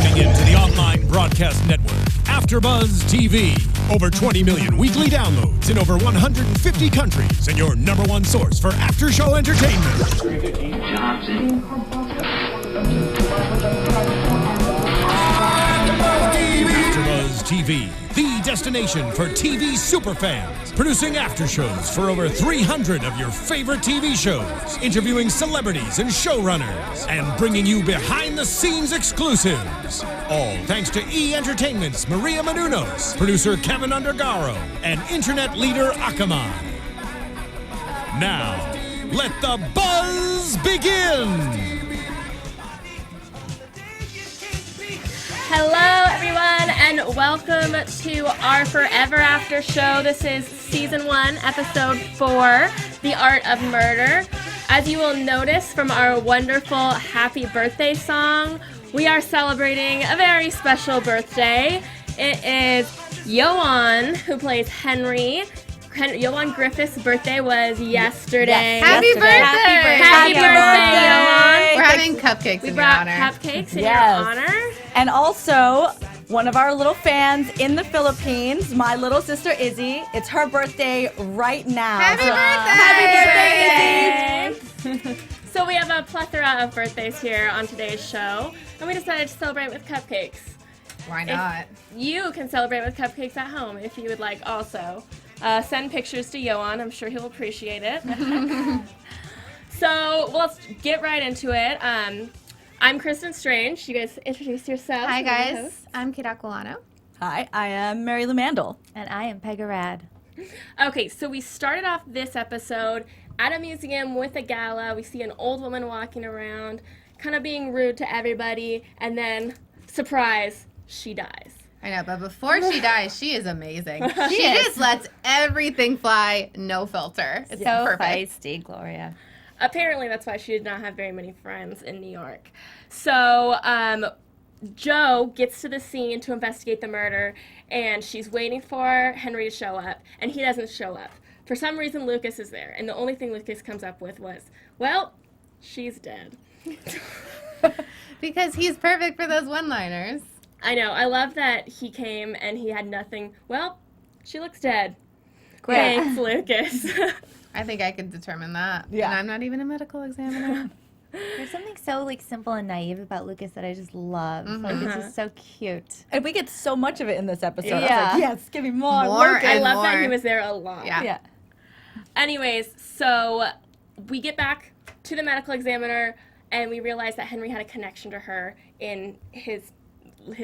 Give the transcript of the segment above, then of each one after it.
tuning in to the online broadcast network, AFTERBUZZ TV. Over 20 million weekly downloads in over 150 countries, and your #1 source for after-show entertainment. AFTERBUZZ TV, the destination for TV superfans, producing aftershows for over 300 of your favorite TV shows, interviewing celebrities and showrunners, and bringing you behind-the-scenes exclusives. All thanks to E! Entertainment's Maria Menounos, producer Kevin Undergaro, and internet leader Akamai. Now, let the buzz begin! Hello, everyone, and welcome to our Forever After show. This is Season 1, Episode 4, The Art of Murder. As you will notice from our wonderful Happy Birthday song, we are celebrating a very special birthday. It is Ioan, who plays Henry. Ioan Gruffudd's birthday was yesterday. Yes. Happy birthday! Happy birthday, Ioan! We're having cupcakes in your honor. We brought cupcakes in your honor. And also, one of our little fans in the Philippines, my little sister Izzy, it's her birthday right now. Happy birthday! So we have a plethora of birthdays here on today's show, and we decided to celebrate with cupcakes. Why not? You can celebrate with cupcakes at home if you would like also. Send pictures to Ioan. I'm sure he'll appreciate it. So let's get right into it. I'm Kristin Strange. You guys introduce yourselves. Hi, guys. I'm Kate Aquillano. Hi, I am Marielou Mandl. And I am Pegah Rad. Okay, so we started off this episode at a museum with a gala. We see an old woman walking around, kind of being rude to everybody, and then, surprise, she dies. I know, but before she dies, she is amazing. She just lets everything fly, no filter. It's So perfect. feisty, Gloria. Apparently, that's why she did not have very many friends in New York. So, Jo gets to the scene to investigate the murder, and she's waiting for Henry to show up, and he doesn't show up. For some reason, Lucas is there, and the only thing Lucas comes up with was, well, she's dead. Because he's perfect for those one-liners. I know. I love that he came and he had nothing. Well, she looks dead. Great. Thanks, Lucas. I think I could determine that. Yeah. And I'm not even a medical examiner. There's something so simple and naive about Lucas that I just love. It's just so cute. And we get so much of it in this episode. Yeah. I was like, yes, give me more. More Lucas. I and love that more. he was there a lot. Yeah. Anyways, so we get back to the medical examiner, and we realize that Henry had a connection to her in his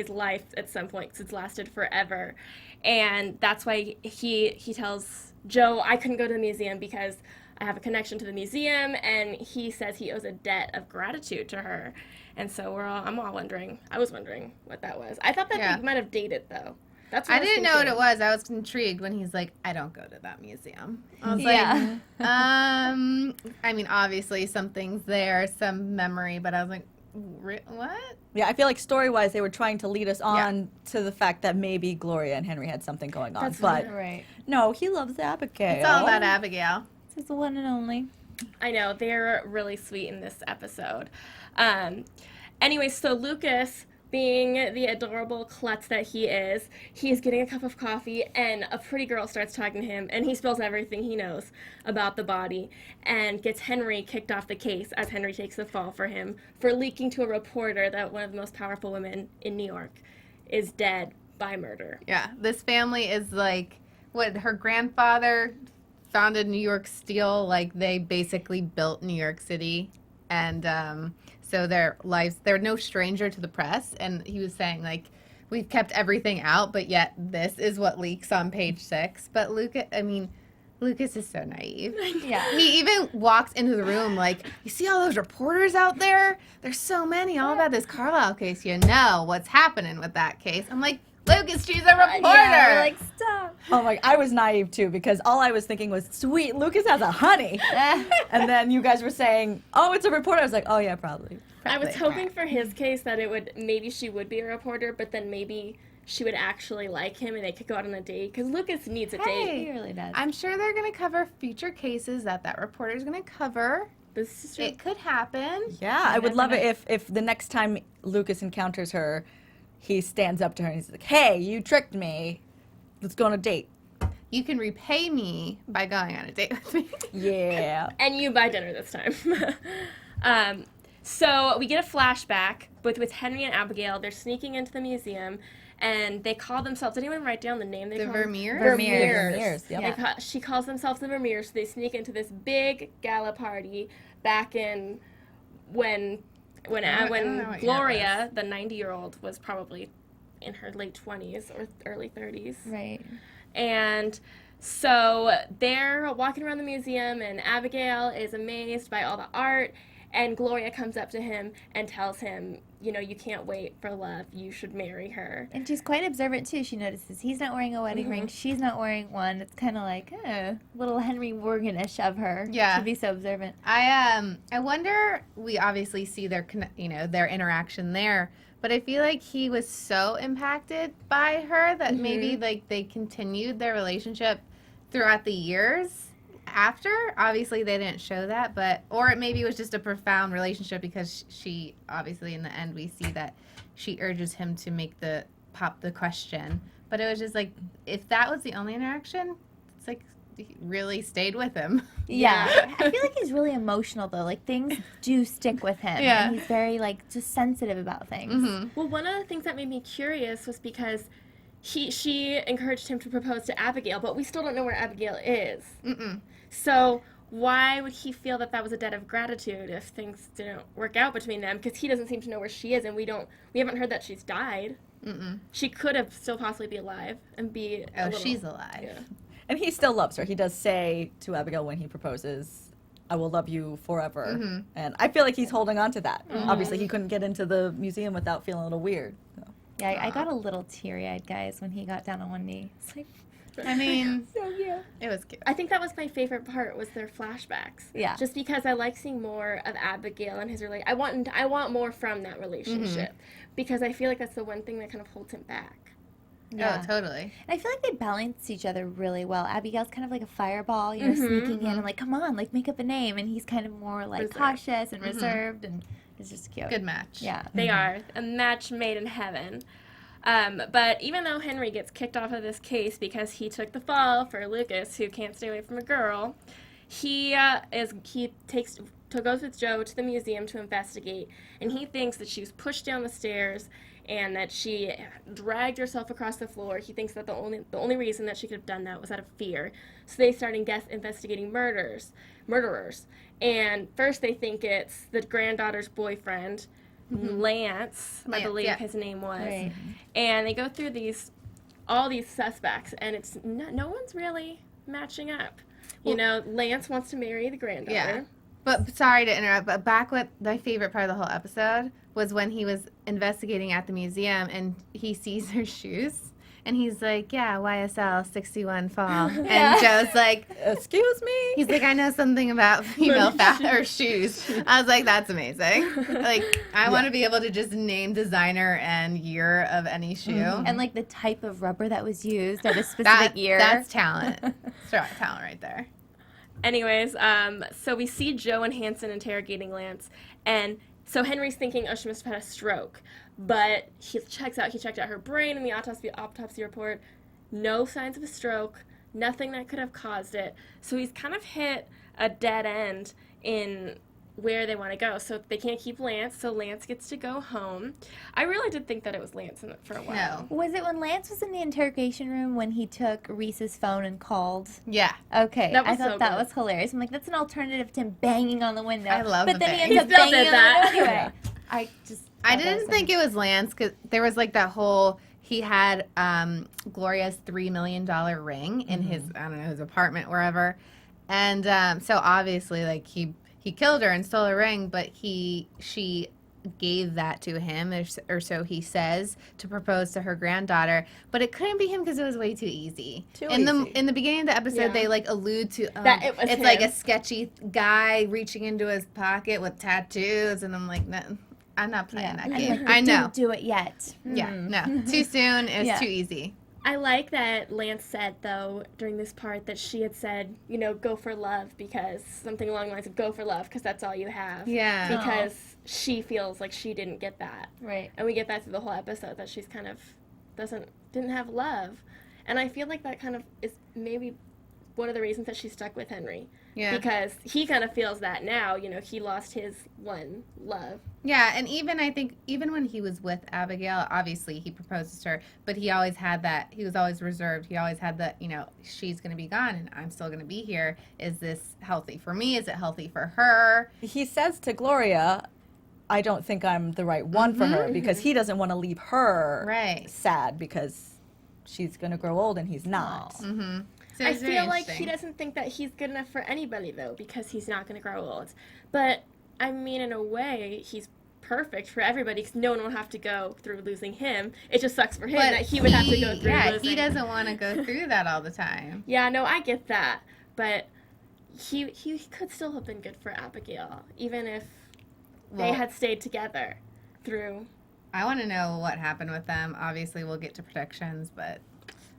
life at some point, because it's lasted forever. And that's why he tells Jo, I couldn't go to the museum because I have a connection to the museum, and he says he owes a debt of gratitude to her. And so I was wondering what that was. I thought that they might have dated, though. That's what I didn't know what thinking. it was. I was intrigued when he's like, I don't go to that museum. I was Yeah. like, I mean, obviously something's there, some memory, but I was like, what? Yeah, I feel like story-wise, they were trying to lead us on to the fact that maybe Gloria and Henry had something going on. That's but Right. no, he loves Abigail. It's all about Abigail. This is the one and only. I know, they're really sweet in this episode. Anyway, so Lucas, being the adorable klutz that he is, he's getting a cup of coffee, and a pretty girl starts talking to him, and he spills everything he knows about the body, and gets Henry kicked off the case as Henry takes the fall for him for leaking to a reporter that one of the most powerful women in New York is dead by murder. Yeah, this family is like, what, her grandfather founded New York Steel, like they basically built New York City, and so their lives, they're no stranger to the press, and he was saying, like, we've kept everything out, but yet this is what leaks on page 6. But Lucas is so naive. Yeah. He even walks into the room like, you see all those reporters out there? There's so many all about this Carlisle case. You know what's happening with that case. I'm like, Lucas, she's a reporter. Yeah, we're like, stop. Oh my, I was naive too, because all I was thinking was, sweet, Lucas has a honey. And then you guys were saying, oh, it's a reporter. I was like, oh yeah, probably. I was hoping for his case that maybe she would be a reporter, but then maybe she would actually like him and they could go out on a date, because Lucas needs a date. He really does. I'm sure they're going to cover future cases that reporter's going to cover. This is true. It could happen. Yeah, I would love it if the next time Lucas encounters her, he stands up to her and he's like, hey, you tricked me. Let's go on a date. You can repay me by going on a date with me. Yeah. And you buy dinner this time. So we get a flashback with Henry and Abigail. They're sneaking into the museum, and they call themselves. Did anyone write down the name they The call Vermeers? Vermeers, yep. Yeah. She calls themselves the Vermeers. So they sneak into this big gala party back in when I don't know what year it Gloria, the 90-year-old, was probably in her late 20s or early 30s. Right. And so they're walking around the museum, and Abigail is amazed by all the art, and Gloria comes up to him and tells him, you know, you can't wait for love. You should marry her. And she's quite observant, too. She notices he's not wearing a wedding ring. She's not wearing one. It's kind of like, little Henry Morgan-ish of her. Yeah. She'd be so observant. I wonder, we obviously see their their interaction there, but I feel like he was so impacted by her that maybe like they continued their relationship throughout the years after. Obviously they didn't show that, but or it maybe was just a profound relationship because she obviously in the end we see that she urges him to pop the question. But it was just like, if that was the only interaction, it's like he really stayed with him. Yeah. I feel like he's really emotional, though. Like, things do stick with him. Yeah. And he's very, like, just sensitive about things. Well, one of the things that made me curious was because she encouraged him to propose to Abigail, but we still don't know where Abigail is. So why would he feel that was a debt of gratitude if things didn't work out between them? Because he doesn't seem to know where she is, and we haven't heard that she's died. She could have still possibly be alive and be. She's alive. Yeah. And he still loves her. He does say to Abigail when he proposes, I will love you forever. And I feel like he's holding on to that. Obviously, he couldn't get into the museum without feeling a little weird. So. Yeah, I got a little teary-eyed, guys, when he got down on one knee. It's like, I mean, So, yeah. it was cute. I think that was my favorite part, was their flashbacks. Yeah. Just because I like seeing more of Abigail and his I want more from that relationship, because I feel like that's the one thing that kind of holds him back. Yeah. Oh, totally. And I feel like they balance each other really well. Abigail's kind of like a fireball, you know, sneaking in and like, come on, like, make up a name. And he's kind of more like Reserved. cautious and reserved, and it's just cute. Good match. Yeah. They are a match made in heaven. But even though Henry gets kicked off of this case because he took the fall for Lucas, who can't stay away from a girl, he goes with Jo to the museum to investigate, and he thinks that she was pushed down the stairs and that she dragged herself across the floor. He thinks that the only reason that she could have done that was out of fear. So they start investigating murderers. And first they think it's the granddaughter's boyfriend, Lance, I believe his name was. Right. And they go through all these suspects, and it's no one's really matching up. You know, Lance wants to marry the granddaughter. Yeah. But sorry to interrupt, but back what my favorite part of the whole episode was when he was investigating at the museum and he sees her shoes. And he's like, yeah, YSL 61 fall. And Joe's like, Excuse me? he's like, I know something about female shoes. I was like, that's amazing. Like, I want to be able to just name designer and year of any shoe. And like the type of rubber that was used at a specific year. That's talent. That's talent right there. Anyways, so we see Jo and Hanson interrogating Lance, and so Henry's thinking, oh, she must have had a stroke. But he checked out her brain in the autopsy report. No signs of a stroke, nothing that could have caused it. So he's kind of hit a dead end in where they want to go. So they can't keep Lance, so Lance gets to go home. I really did think that it was Lance in it for a while. No. Was it when Lance was in the interrogation room when he took Reese's phone and called? Yeah. Okay, That I was thought so that good. was hilarious. I'm like, that's an alternative to him banging on the window. I love But the then bang. he ends He up still banging did on that. it anyway. I I didn't think it was Lance because there was like that whole, he had Gloria's $3 million ring in his, I don't know, his apartment, wherever. And so obviously like he killed her and stole her ring, but she gave that to him, or so he says, to propose to her granddaughter. But it couldn't be him because it was way too easy. In the beginning of the episode, they like allude to That it was it's him. like a sketchy guy reaching into his pocket with tattoos, and I'm like, no, I'm not playing that game. I know. Didn't do it yet. Yeah, no, too soon. It was Yeah. too easy. I like that Lance said, though, during this part, that she had said, you know, go for love, because something along the lines of go for love, because that's all you have. Yeah. Because she feels like she didn't get that. Right. And we get that through the whole episode, that she's kind of didn't have love. And I feel like that kind of is maybe one of the reasons that she's stuck with Henry. Yeah. Because he kind of feels that now, you know, he lost his one love. Yeah, and I think even when he was with Abigail, obviously he proposes to her, but he always had that, he was always reserved. He always had that, you know, she's going to be gone and I'm still going to be here. Is this healthy for me? Is it healthy for her? He says to Gloria, I don't think I'm the right one for her, because he doesn't want to leave her Right. sad because she's going to grow old and he's not. Mm-hmm. So I it's very feel like interesting. he doesn't think that he's good enough for anybody, though, because he's not going to grow old. But, I mean, in a way, he's perfect for everybody, because no one will have to go through losing him. It just sucks for him But that he would have to go through losing. he doesn't want to go through that all the time. Yeah, no, I get that. But he could still have been good for Abigail, even if they had stayed together through. I want to know what happened with them. Obviously, we'll get to predictions, but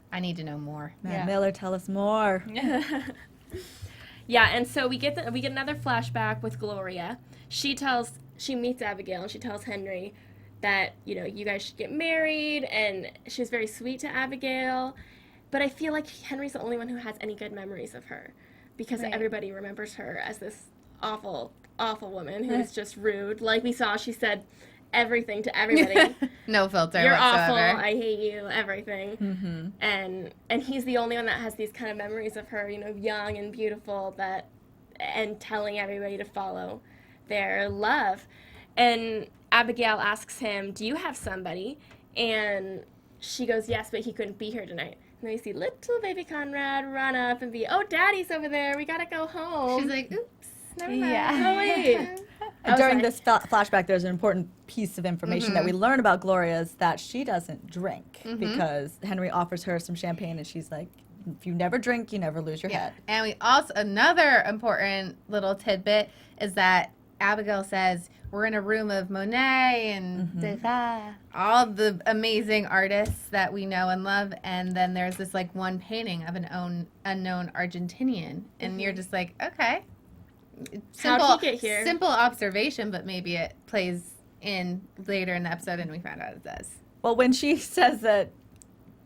I need to know more. Matt Miller, tell us more. Yeah, and so we get another flashback with Gloria. She meets Abigail, and she tells Henry that, you know, you guys should get married, and she's very sweet to Abigail. But I feel like Henry's the only one who has any good memories of her, because everybody remembers her as this awful, awful woman who's just rude. Like we saw, she said everything to everybody. No filter You're whatsoever. awful. I hate you. Everything. Mm-hmm. And he's the only one that has these kind of memories of her, you know, young and beautiful, and telling everybody to follow their love. And Abigail asks him, "Do you have somebody?" And she goes, "Yes, but he couldn't be here tonight." And we see little baby Conrad run up and be, "Oh, Daddy's over there. We gotta go home." She's like, oops, never mind. Yeah. "Oh wait." And during like- this flashback, there's an important piece of information that we learn about Gloria, is that she doesn't drink, because Henry offers her some champagne and she's like, if you never drink, you never lose your head. And we also, another important little tidbit is that Abigail says, we're in a room of Monet and Degas. all the amazing artists that we know and love, and then there's this like one painting of an unknown Argentinian, and you're just like, okay. How'd he get here? Simple observation, but maybe it plays in later in the episode, and we found out it does. Well, when she says that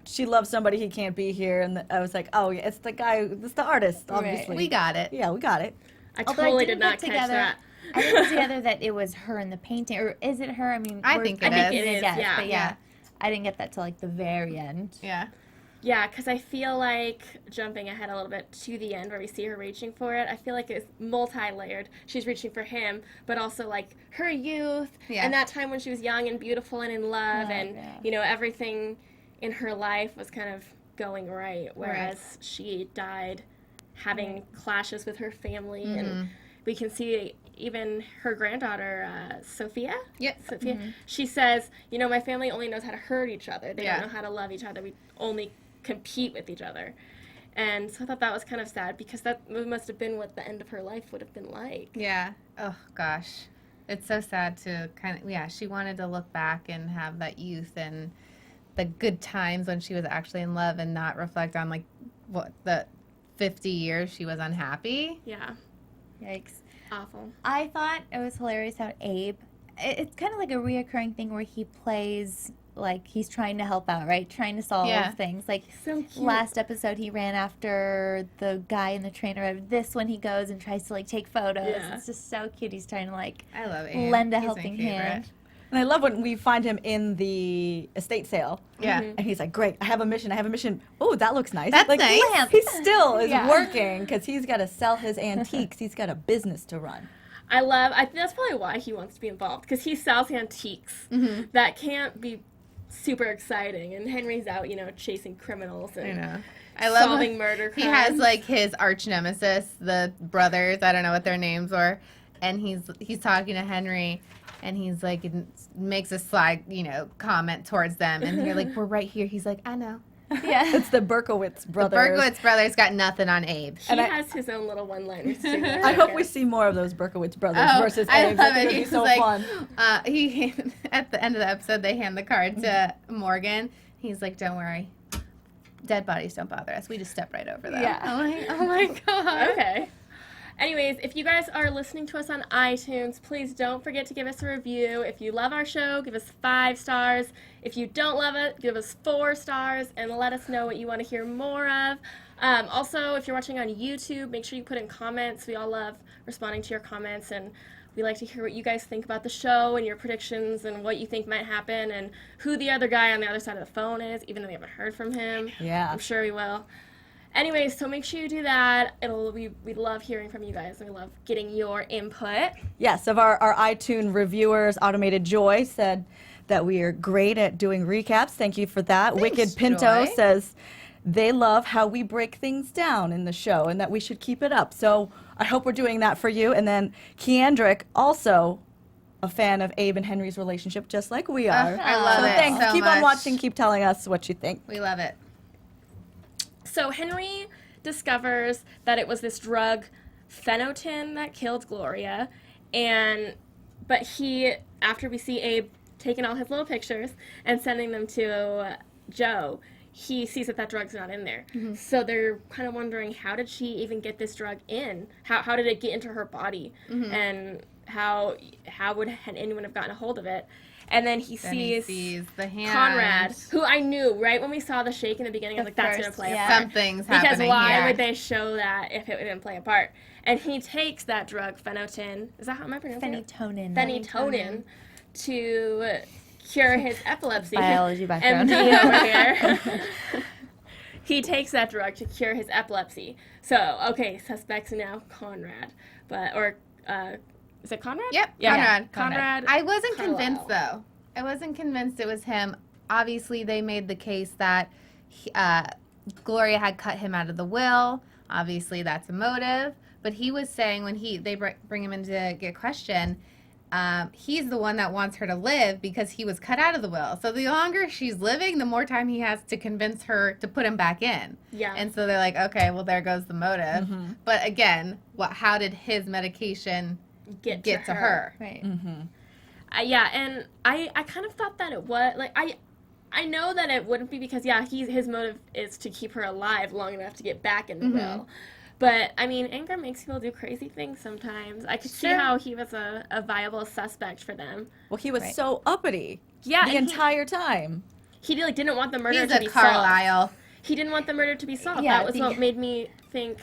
she loves somebody, he can't be here, and I was like, oh, yeah, it's the guy, it's the artist, obviously. We got it. Yeah, we got it. I Although totally didn't did not put catch that. I didn't put together that it was her in the painting, or is it her? I mean, I we're- think it I think it is, Yes, yeah. but yeah, I didn't get that till like the very end. Yeah. Yeah, because I feel like, jumping ahead a little bit to the end where we see her reaching for it, I feel like it's multi-layered. She's reaching for him, but also like her youth, and that time when she was young and beautiful and in love, and you know, everything in her life was kind of going right, whereas she died having clashes with her family, and we can see even her granddaughter, Sophia. Yep. Sophia. She says, you know, my family only knows how to hurt each other. They Yeah. don't know how to love each other. We only compete with each other. And so I thought that was kind of sad, because that must have been what the end of her life would have been like. Yeah. Oh, gosh. It's so sad to kind of, she wanted to look back and have that youth and the good times when she was actually in love, and not reflect on, like, what, the 50 years she was unhappy. Yeah. Yikes. Awful. I thought it was hilarious how Abe, it's kind of like a reoccurring thing where he plays like he's trying to help out, right? Trying to solve things. Like So cute. last episode, he ran after the guy in the trainer. This one, he goes and tries to like take photos. Yeah. It's just so cute. He's trying to like I love it. lend a helping hand. And I love when we find him in the estate sale. Yeah. And he's like, great, I have a mission. Oh, that looks nice. That's like, nice. He still is Yeah. working, because he's got to sell his antiques. He's got a business to run. I think that's probably why he wants to be involved, because he sells antiques. That can't be super exciting, and Henry's out, you know, chasing criminals and I know. I love solving when murder crimes. He has like his arch nemesis, the brothers. I don't know what their names were, and he's talking to Henry, and he's like makes a sly, comment towards them, and they're like, "We're right here." He's like, "I know." Yeah. It's the Berkowitz The brothers. Berkowitz brothers got nothing on Abe. He has his own little one-liners too. I hope we see more of those Berkowitz brothers versus I Abe. love I think it. it'd be He's so like, fun. He at the end of the episode, they hand the card to Morgan. He's like, "Don't worry, dead bodies don't bother us. We just step right over them." Yeah. I'm like, "Oh my god." Okay. Anyways, if you guys are listening to us on iTunes, please don't forget to give us a review. If you love our show, give us 5 stars. If you don't love it, give us 4 stars and let us know what you want to hear more of. Also, if you're watching on YouTube, make sure you put in comments. We all love responding to your comments, and we like to hear what you guys think about the show and your predictions and what you think might happen and who the other guy on the other side of the phone is, even though we haven't heard from him. Yeah. I'm sure we will. Anyways, so make sure you do that. We love hearing from you guys, and we love getting your input. Yes, of our iTunes reviewers, Automated Joy said that we are great at doing recaps. Thank you for that. Thanks, Wicked Pinto Joy. says they love how we break things down in the show and that we should keep it up. So I hope we're doing that for you. And then Keandrick, also a fan of Abe and Henry's relationship, just like we are. I love So it thanks. so Keep on much. watching. Keep telling us what you think. We love it. So Henry discovers that it was this drug, phenytoin, that killed Gloria, but he, after we see Abe taking all his little pictures and sending them to Joe, he sees that drug's not in there. Mm-hmm. So they're kind of wondering, how did she even get this drug in? How did it get into her body? Mm-hmm. And how would anyone have gotten a hold of it? And then he Then he sees sees the hand. Conrad, who I knew, right when we saw the shake in the beginning, I was like, that's going to first, play a yeah. part. Something's Because happening why here. would they show that if it didn't play a part? And he takes that drug, phenytoin, is that how am I pronouncing it? Phenytonin. Phenytonin, to cure his epilepsy. Biology background. MD over here. He takes that drug to cure his epilepsy. So, okay, suspects now Conrad. Is it Conrad? Yep, Yeah. Conrad. Conrad. I wasn't Carlisle. convinced, though. I wasn't convinced it was him. Obviously, they made the case that Gloria had cut him out of the will. Obviously, that's a motive. But he was saying when they bring him in to get questioned, he's the one that wants her to live because he was cut out of the will. So the longer she's living, the more time he has to convince her to put him back in. Yeah. And so they're like, okay, well, there goes the motive. Mm-hmm. But again, how did his medication get to her? Right. Yeah, and I kind of thought that it was, like, I know that it wouldn't be because, yeah, his motive is to keep her alive long enough to get back in the will. But, I mean, anger makes people do crazy things sometimes. I could see Sure. how he was a viable suspect for them. Well, he was Right. so uppity Yeah, the and entire time. he didn't want the murder He's to a be solved. Carlisle. He didn't want the murder to be solved. Yeah, That was the- what made me think,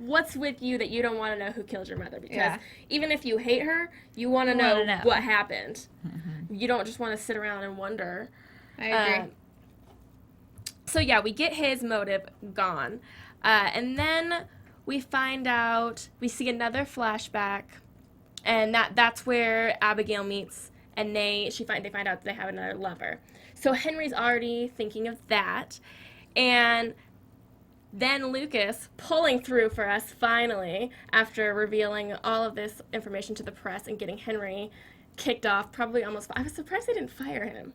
what's with you that you don't want to know who killed your mother? Because Yeah. even if you hate her, you want to You wanna know know. what happened. You don't just want to sit around and wonder. I agree. So yeah, we get his motive gone, and then we find out, we see another flashback, and that's where Abigail meets, and they find out they have another lover. So Henry's already thinking of that, and then Lucas pulling through for us finally after revealing all of this information to the press and getting Henry kicked off. Probably almost. I was surprised they didn't fire him.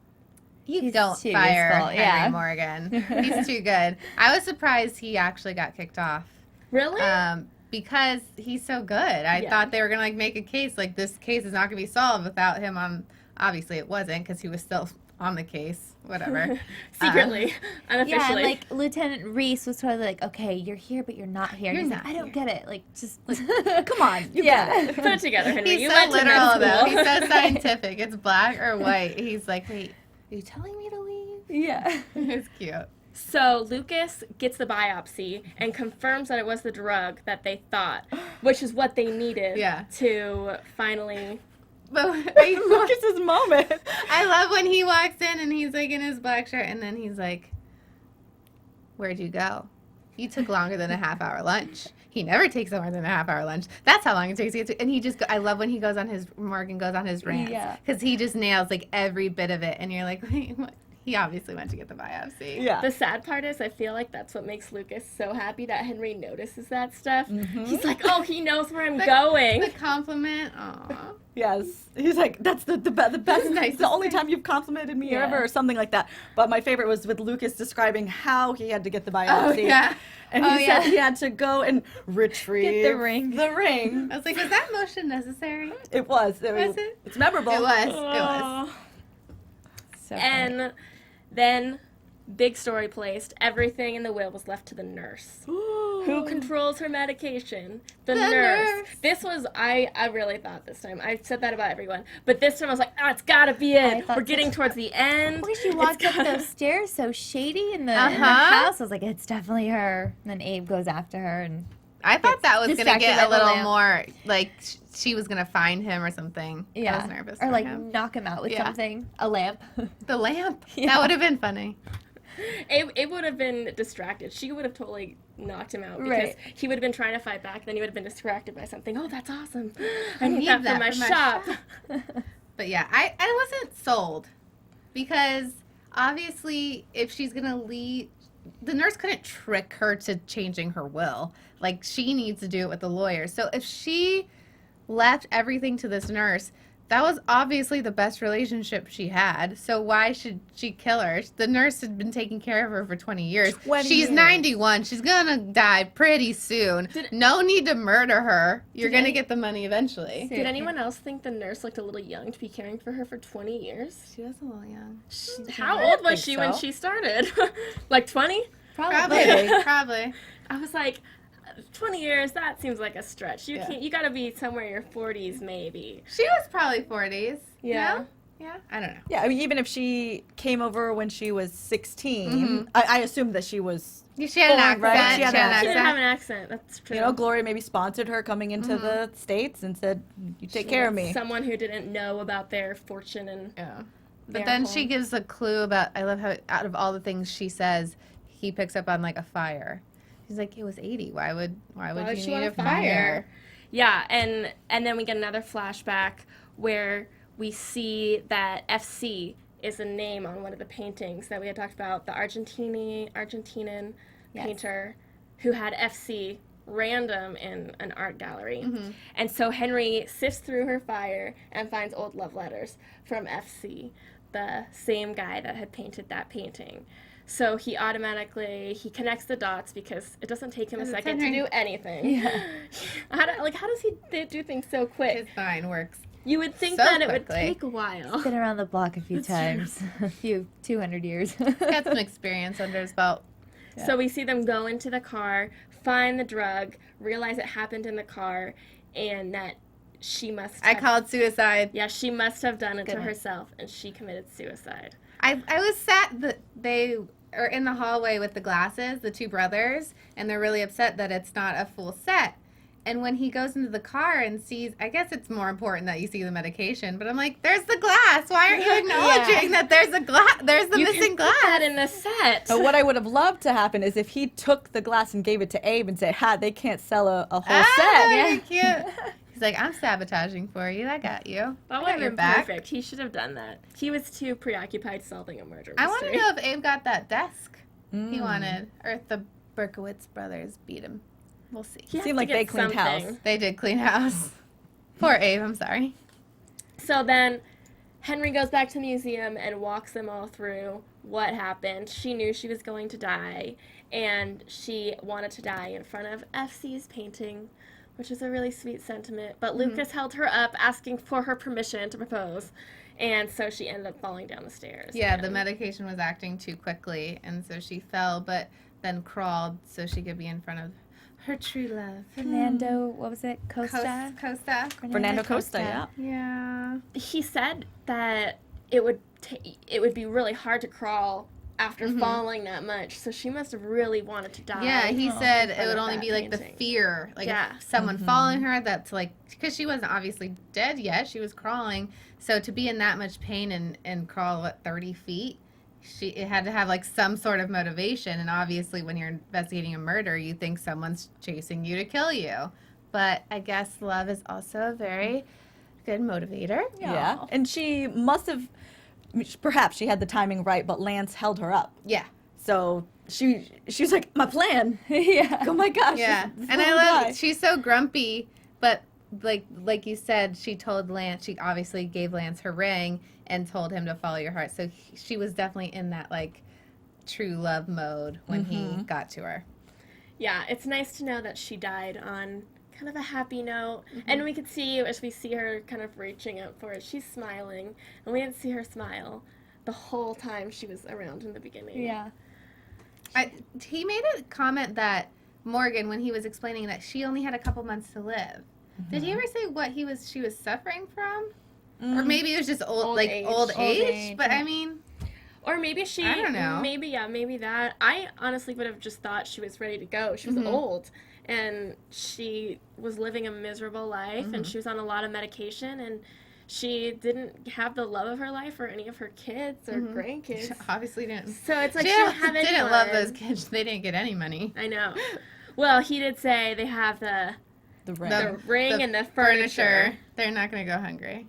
You He's don't too fire useful, Henry yeah. Morgan. He's too good. I was surprised he actually got kicked off. Really? Because he's so good. I Yeah. thought they were going to make a case like this case is not going to be solved without him on. Obviously, it wasn't because he was still on the case. Whatever. Secretly, Yeah, unofficially. and like Lieutenant Reese was totally like, okay, you're here, but you're not here. And You're he's like, not I don't here. get it. Like, just Come on. You yeah. Put it together, Henry. He's You so went to literal, med though. school. He's so scientific. It's black or white. He's like, wait, are you telling me to leave? Yeah. It's cute. So Lucas gets the biopsy and confirms that it was the drug that they thought, which is what they needed Yeah. to finally. But Lucas's moment. I love when he walks in and he's like in his black shirt and then he's like, where'd you go? You took longer than a half-hour lunch. He never takes more than a half-hour lunch. That's how long it takes to get to. And he just, I love when Morgan goes on his rants. Yeah. Because he just nails like every bit of it. And you're like, wait, what? He obviously went to get the biopsy. Yeah. The sad part is, I feel like that's what makes Lucas so happy that Henry notices that stuff. He's like, oh, he knows where I'm going. The compliment. Aw. Yes. He's like, that's the best, Nice the only time you've complimented me Yeah. ever, or something like that. But my favorite was with Lucas describing how he had to get the biopsy. yeah. And Oh, he yeah. said he had to go and retrieve Get the ring. The ring. I was like, was that motion necessary? It was. Was it? It's memorable. It was. Oh. So funny. And then big story placed. Everything in the will was left to the nurse. Who controls her medication? The nurse. This was, I really thought this time. I said that about everyone. But this time I was like, it's got to be it. We're getting towards the end. When she walked up those stairs so shady in the house, I was like, it's definitely her. And then Abe goes after her. And I thought that was going to get a by the little lamp. more, like, she was going to find him or something. Yeah. I was nervous Or for like him. knock him out with something. A lamp. The lamp. That would have been funny. It would have been distracted. She would have totally knocked him out because he would have been trying to fight back. Then he would have been distracted by something. Oh, that's awesome. I need that for my shop. But yeah, I wasn't sold because obviously if she's going to leave, the nurse couldn't trick her to changing her will. Like, she needs to do it with the lawyer. So if she left everything to this nurse, that was obviously the best relationship she had. So why should she kill her? The nurse had been taking care of her for 20 years. 20 She's years. 91. She's going to die pretty soon. No need to murder her. You're going to get the money eventually. Did anyone else think the nurse looked a little young to be caring for her for 20 years? She was a little young. How old was she when so. she started? Like 20? Probably. I was like, 20 years, that seems like a stretch. You can't. You got to be somewhere in your 40s, maybe. She was probably 40s. Yeah. No? Yeah? I don't know. Yeah, I mean, even if she came over when she was 16, I assumed that she was, She had an accent. right? She had an She didn't have accent. an accent. That's true. you know, Gloria maybe sponsored her coming into the States and said, you take care of me. Someone who didn't know about their fortune and Yeah. But their then home. she gives a clue about, I love how out of all the things she says, he picks up on like a fire. He's like, it was 80. Why would you she need want a a fire? fire? Yeah, and then we get another flashback where we see that FC is a name on one of the paintings that we had talked about, the Argentinian painter who had FC random in an art gallery. And so Henry sifts through her fire and finds old love letters from FC, the same guy that had painted that painting. So he connects the dots because it doesn't take him a second to do anything. How does he do things so quick? His mind works. You would think so that it would quickly. take a while. Been around the block a few times. A few 200 years. Got some experience under his belt. So we see them go into the car, find the drug, realize it happened in the car, and that she must I called suicide. Yeah, she must have done it to herself, and she committed suicide. I was sad that they are in the hallway with the glasses, the two brothers, and they're really upset that it's not a full set. And when he goes into the car and sees, I guess it's more important that you see the medication, but I'm like, there's the glass. Why aren't you acknowledging that there's a glass? There's the missing glass. Put that in the set. But what I would have loved to happen is if he took the glass and gave it to Abe and said, they can't sell a whole set. Very cute. He's like, I'm sabotaging for you. I got you. That would have been perfect. He should have done that. He was too preoccupied solving a murder mystery. I want to know if Abe got that desk he wanted, or if the Berkowitz brothers beat him. We'll see. He has Seemed to like get they cleaned house. something. They did clean house. Poor Abe, I'm sorry. So then Henry goes back to the museum and walks them all through what happened. She knew she was going to die, and she wanted to die in front of FC's painting, which is a really sweet sentiment. But Lucas held her up, asking for her permission to propose, and so she ended up falling down the stairs. Yeah, the medication was acting too quickly, and so she fell, but then crawled so she could be in front of her true love. Fernando, what was it? Costa? Costa. Fernando Costa, yeah. Yeah. He said that it would be really hard to crawl after falling that much, so she must have really wanted to die. Yeah, he said in it would front of only that be like the painting. fear, like Yeah. someone following her. That's like, because she wasn't obviously dead yet. She was crawling, so to be in that much pain and crawl 30 feet, it had to have like some sort of motivation. And obviously, when you're investigating a murder, you think someone's chasing you to kill you. But I guess love is also a very good motivator. Yeah. And she must have, perhaps she had the timing right, but Lance held her up. Yeah. So she was like, my plan. Oh my gosh. Yeah, this and I little love guy. she's so grumpy, but like you said, she told Lance, she obviously gave Lance her ring and told him to follow your heart. So she was definitely in that like true love mode when he got to her. Yeah, it's nice to know that she died on kind of a happy note. And we could see, as we see her kind of reaching out for it, she's smiling. And we didn't see her smile the whole time she was around in the beginning. Yeah. He made a comment that Morgan, when he was explaining that she only had a couple months to live, did he ever say what she was suffering from? Or maybe it was just old age. But I mean, or maybe I don't know. Maybe that. I honestly would have just thought she was ready to go. She was old, and she was living a miserable life, and she was on a lot of medication, and she didn't have the love of her life or any of her kids or grandkids. She obviously didn't. So it's like she she didn't have anyone. Didn't love those kids. They didn't get any money. I know. Well, he did say they have the ring and the furniture. They're not going to go hungry.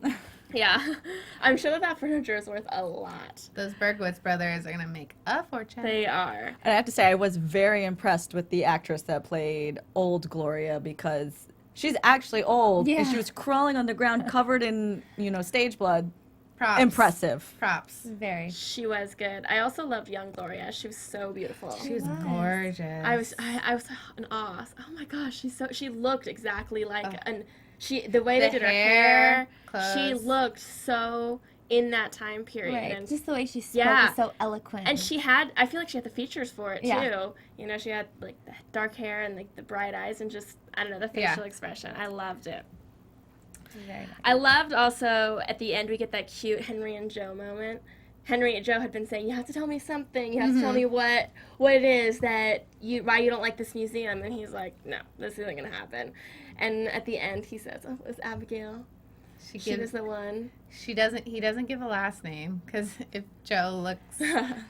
Yeah. I'm sure that furniture is worth a lot. Those Bergowitz brothers are going to make a fortune. They are. And I have to say, I was very impressed with the actress that played old Gloria, because she's actually old, and she was crawling on the ground covered in, stage blood. Props. Impressive. Props. Very. She was good. I also loved young Gloria. She was so beautiful. She was gorgeous. I was in awe. Oh my gosh, she looked exactly like the way they did her hair. She looked so in that time period. Right. And just the way she spoke is so eloquent. And I feel like she had the features for it too. She had like the dark hair and like the bright eyes and just, I don't know, the facial expression. I loved it. Very nice. I loved also at the end we get that cute Henry and Joe moment. Henry and Joe had been saying, you have to tell me something. You have to tell me what it is why you don't like this museum. And he's like, no, this isn't going to happen. And at the end he says, oh, it was Abigail. She was the one. He doesn't give a last name, because if Joe looks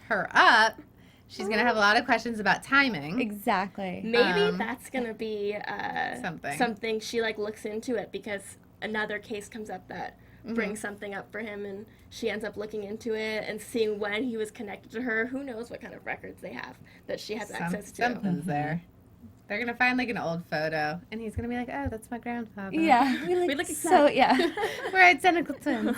her up, she's going to have a lot of questions about timing. Exactly. Maybe that's going to be something she looks into it, because another case comes up that brings something up for him, and she ends up looking into it and seeing when he was connected to her. Who knows what kind of records they have that she has access to. Something's there. They're going to find an old photo, and he's going to be like, oh, that's my grandfather. Yeah. We look so, We're identical twins.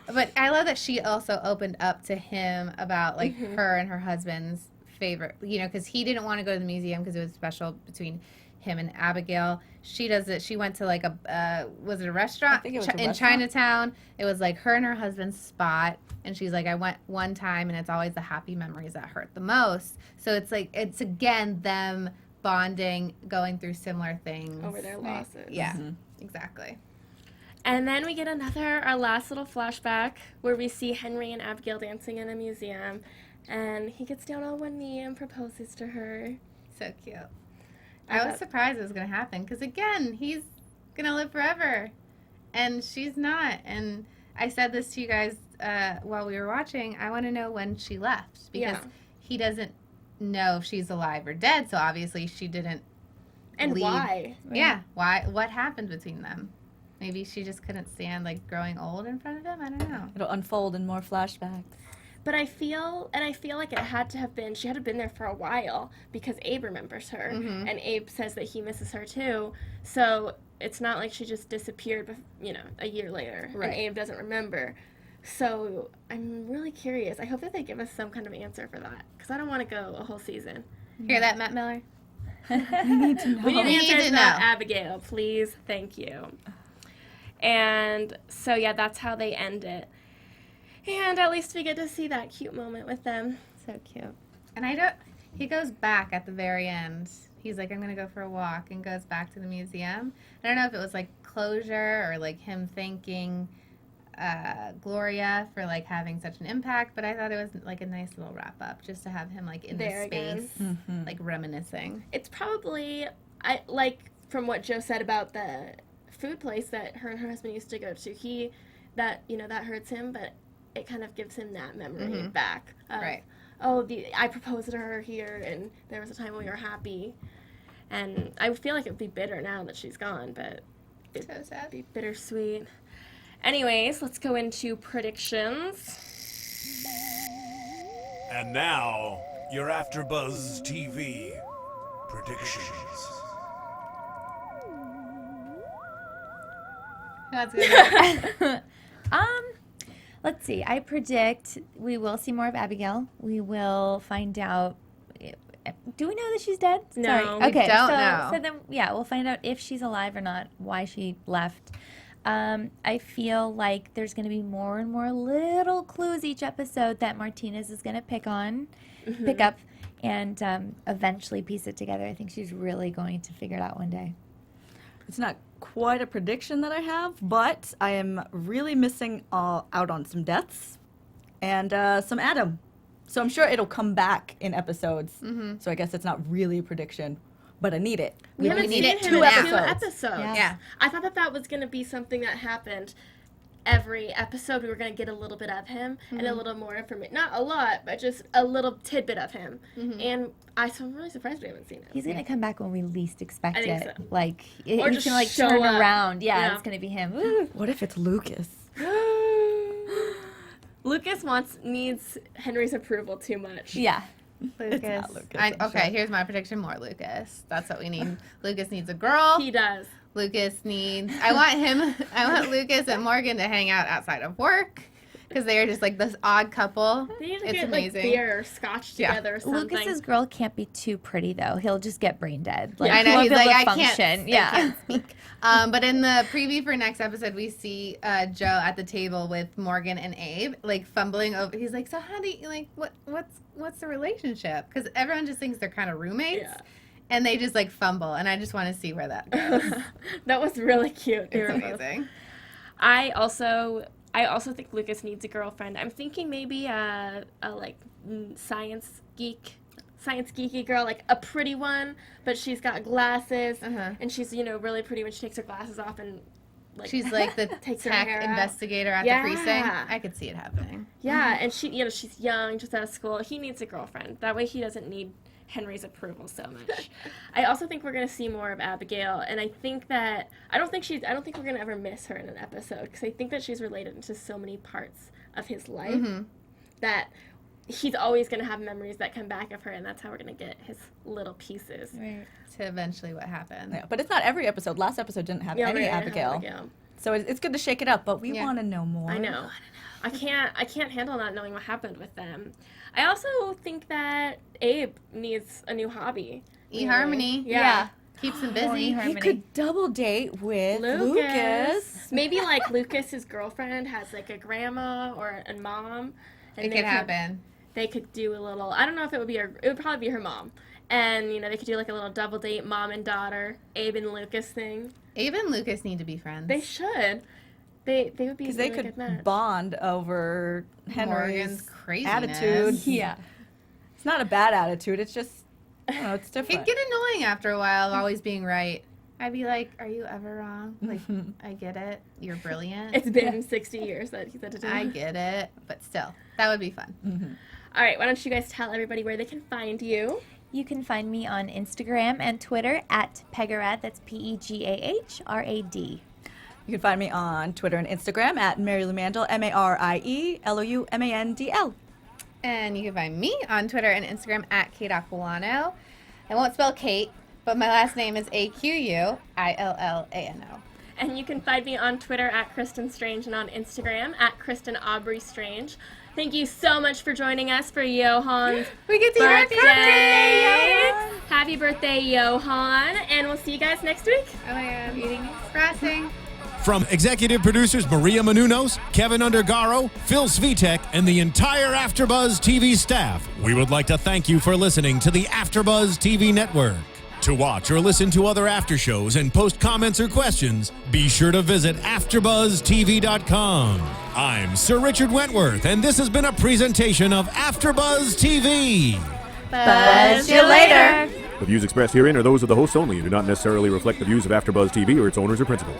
But I love that she also opened up to him about, her and her husband's favorite, because he didn't want to go to the museum because it was special between him and Abigail. She does it. She went to was it a restaurant? I think it was in Chinatown. It was her and her husband's spot, and she's like, I went one time, and it's always the happy memories that hurt the most. So it's again them bonding, going through similar things over their losses. Yeah, exactly. And then we get our last little flashback where we see Henry and Abigail dancing in a museum, and he gets down on one knee and proposes to her. So cute. I was surprised it was going to happen, because again, he's going to live forever, and she's not. And I said this to you guys while we were watching. I want to know when she left, because he doesn't know if she's alive or dead, so obviously she didn't leave. Why? Yeah, why? What happened between them? Maybe she just couldn't stand growing old in front of him. I don't know. It'll unfold in more flashbacks. But I feel like it had to have been, she had been there for a while, because Abe remembers her, and Abe says that he misses her too. So it's not like she just disappeared, a year later, and Abe doesn't remember. So I'm really curious. I hope that they give us some kind of answer for that, because I don't want to go a whole season. Hear that, Matt Miller? We need to know. We need answers about Abigail, please. Thank you. And so, that's how they end it. And at least we get to see that cute moment with them. So cute. And he goes back at the very end. He's like, I'm going to go for a walk, and goes back to the museum. I don't know if it was closure or him thanking Gloria for having such an impact, but I thought it was a nice little wrap up, just to have him in there the space, reminiscing. It's probably, from what Joe said about the food place that her and her husband used to go to, that hurts him, but it kind of gives him that memory back. Right. Oh, I proposed to her here, and there was a time when we were happy. And I feel like it would be bitter now that she's gone, but it'd so sad. Be bittersweet. Anyways, let's go into predictions. And now, your AFTERBUZZ TV predictions. That's good. Let's see. I predict we will see more of Abigail. We will find out. Do we know that she's dead? No, Sorry. Okay, we don't know. So then, we'll find out if she's alive or not, why she left. I feel like there's going to be more and more little clues each episode that Martinez is going to pick up, and eventually piece it together. I think she's really going to figure it out one day. It's not quite a prediction that I have, but I am really missing out on some deaths and some Adam. So I'm sure it'll come back in episodes. So I guess it's not really a prediction, but I need it. We haven't need seen it him two in episodes. 2 episodes. Yeah. I thought that was going to be something that happened every episode. We were going to get a little bit of him and a little more information. Not a lot, but just a little tidbit of him. And I'm really surprised we haven't seen him. He's going to come back when we least expect I think it. so. Like, Or he's just going to, show turn up. around. Yeah, Yeah. it's going to be him. Ooh. What if it's Lucas? Lucas needs Henry's approval too much. Yeah. Lucas. not Lucas, I'm Okay, sure. here's my prediction. More Lucas. That's what we need. Lucas needs a girl. He does. Lucas needs. I want Lucas and Morgan to hang out outside of work because they are just like this odd couple. They need to It's get amazing. like beer or scotch Yeah. together or something. Lucas's girl can't be too pretty, though. He'll just get brain dead. Like, I know, he won't he's be able like, to I can't- function. I Yeah. can't speak. But in the preview for next episode, we see Joe at the table with Morgan and Abe, like fumbling over. He's like, "So how do you like what's the relationship?" Because everyone just thinks they're kind of roommates, Yeah. and they just like fumble. And I just want to see where that goes. That was really cute. They It's were both- amazing. I also think Lucas needs a girlfriend. I'm thinking maybe a like science geeky girl, like a pretty one, but she's got glasses and she's really pretty when she takes her glasses off and like She's like the takes her tech hair out. investigator at Yeah. the precinct. I could see it happening. Yeah, and she's young, just out of school. He needs a girlfriend. That way he doesn't need Henry's approval so much. I also think we're gonna see more of Abigail, and I don't think we're gonna ever miss her in an episode because I think that she's related to so many parts of his life that he's always gonna have memories that come back of her, and that's how we're gonna get his little pieces. Right. To eventually what happened. Yeah, but it's not every episode. Last episode didn't have Yeah, any we're gonna have Abigail. So it's good to shake it up, but we Yeah. want to know more. I know. I can't handle not knowing what happened with them. I also think that Abe needs a new hobby. eHarmony. Yeah. Keeps him More busy. He Harmony. could double date with Lucas. Maybe like Lucas's girlfriend has like a grandma or a mom. And It they could happen. They could do a little. I don't know if it would probably be her mom. And they could do like a little double date, mom and daughter, Abe and Lucas thing. Abe and Lucas need to be friends. They should. They would be a Because really they good could match. bond over Morgan's Henry's craziness. attitude. Yeah. It's not a bad attitude. It's just, I don't know, it's It'd different. get annoying after a while of always being right. I'd be like, "Are you ever wrong? Like, I get it. You're brilliant. It's been 60 years that he said to do. I get it, but still, that would be fun." All right, why don't you guys tell everybody where they can find you? You can find me on Instagram and Twitter at Pegah Rad. That's PegaHrad. You can find me on Twitter and Instagram at Marielou Mandl, MarieLoumandl. And you can find me on Twitter and Instagram at Kate Aquillano. I won't spell Kate, but my last name is Aquillano. And you can find me on Twitter at Kristin Strange and on Instagram at Kristen Aubrey Strange. Thank you so much for joining us for Johan's We get to hear happy birthday, birthday. Happy birthday, Johan. And we'll see you guys next week. Oh my god, eating frosting. From executive producers Maria Menounos, Kevin Undergaro, Phil Svitek, and the entire AfterBuzz TV staff, we would like to thank you for listening to the AfterBuzz TV network. To watch or listen to other after shows and post comments or questions, be sure to visit AfterBuzzTV.com. I'm Sir Richard Wentworth, and this has been a presentation of AfterBuzz TV. Buzz you later. The views expressed herein are those of the hosts only and do not necessarily reflect the views of AfterBuzz TV or its owners or principals.